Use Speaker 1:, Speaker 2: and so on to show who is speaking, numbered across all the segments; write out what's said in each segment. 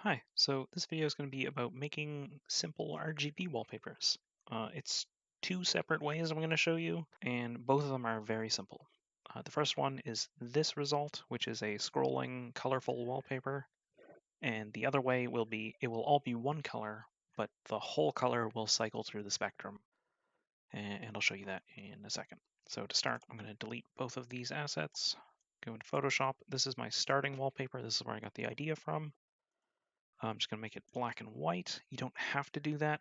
Speaker 1: Hi, so this video is going to be about making simple RGB wallpapers. It's two separate ways I'm going to show you, and both of them are very simple. The first one is this result, which is a scrolling, colorful wallpaper, and the other way will be it will all be one color, but the whole color will cycle through the spectrum, and I'll show you that in a second. So to start, I'm going to delete both of these assets, go into Photoshop. This is my starting wallpaper. This is where I got the idea from. I'm just going to make it black and white. You don't have to do that.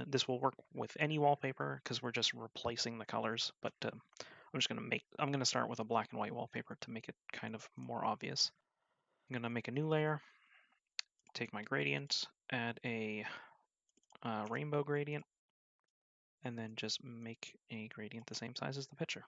Speaker 1: This will work with any wallpaper because we're just replacing the colors. But I'm going to start with a black and white wallpaper to make it kind of more obvious. I'm going to make a new layer, take my gradient, add a rainbow gradient, and then just make a gradient the same size as the picture.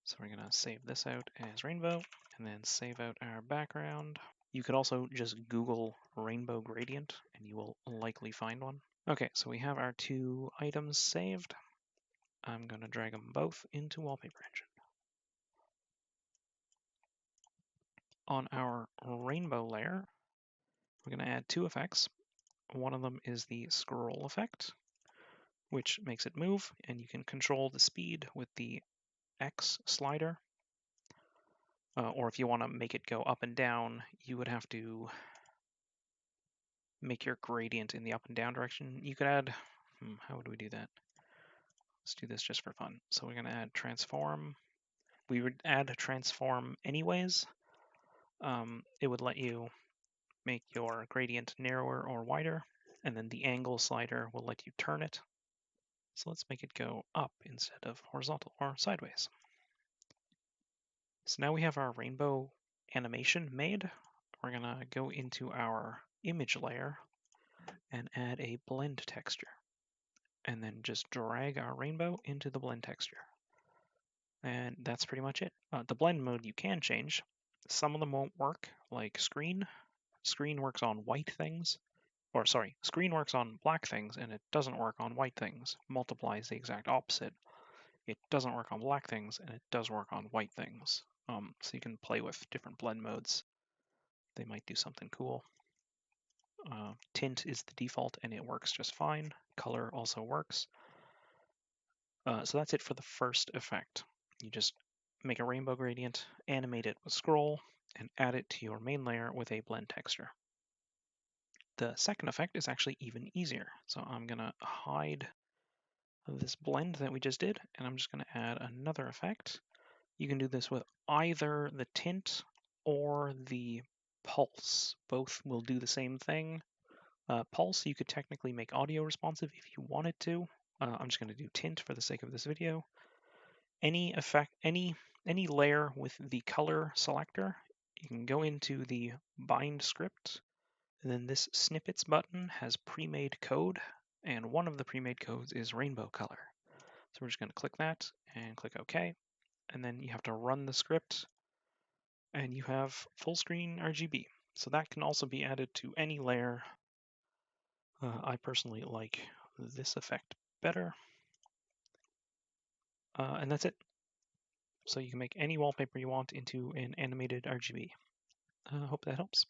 Speaker 1: So we're going to save this out as rainbow, and then save out our background. You could also just Google rainbow gradient, and you will likely find one. Okay, so we have our two items saved. I'm going to drag them both into Wallpaper Engine. On our rainbow layer, we're going to add two effects. One of them is the scroll effect, which makes it move, and you can control the speed with the X slider. Or if you want to make it go up and down, you would have to make your gradient in the up and down direction. You could add, how would we do that? Let's do this just for fun. So we're going to add transform. We would add a transform anyways. It would let you make your gradient narrower or wider, and then the angle slider will let you turn it. So let's make it go up instead of horizontal or sideways. So now we have our rainbow animation made. We're going to go into our image layer and add a blend texture, and then just drag our rainbow into the blend texture. And that's pretty much it. The blend mode you can change. Some of them won't work, like screen. Screen works on white things. Or sorry, screen works on black things and it doesn't work on white things. Multiply is the exact opposite. It doesn't work on black things and it does work on white things. So you can play with different blend modes. They might do something cool. Tint is the default and it works just fine. Color also works. So that's it for the first effect. You just make a rainbow gradient, animate it with scroll, and add it to your main layer with a blend texture. The second effect is actually even easier. So I'm going to hide this blend that we just did, and I'm just going to add another effect. You can do this with either the tint or the pulse. Both will do the same thing. Pulse you could technically make audio responsive if you wanted to. I'm just going to do tint for the sake of this video. Any effect, any layer with the color selector, you can go into the bind script, and then this snippets button has pre-made code, and one of the pre-made codes is rainbow color. So we're just going to click that and click OK, and then you have to run the script, and you have full screen RGB. So that can also be added to any layer. I personally like this effect better. And that's it. So you can make any wallpaper you want into an animated RGB. Hope that helps.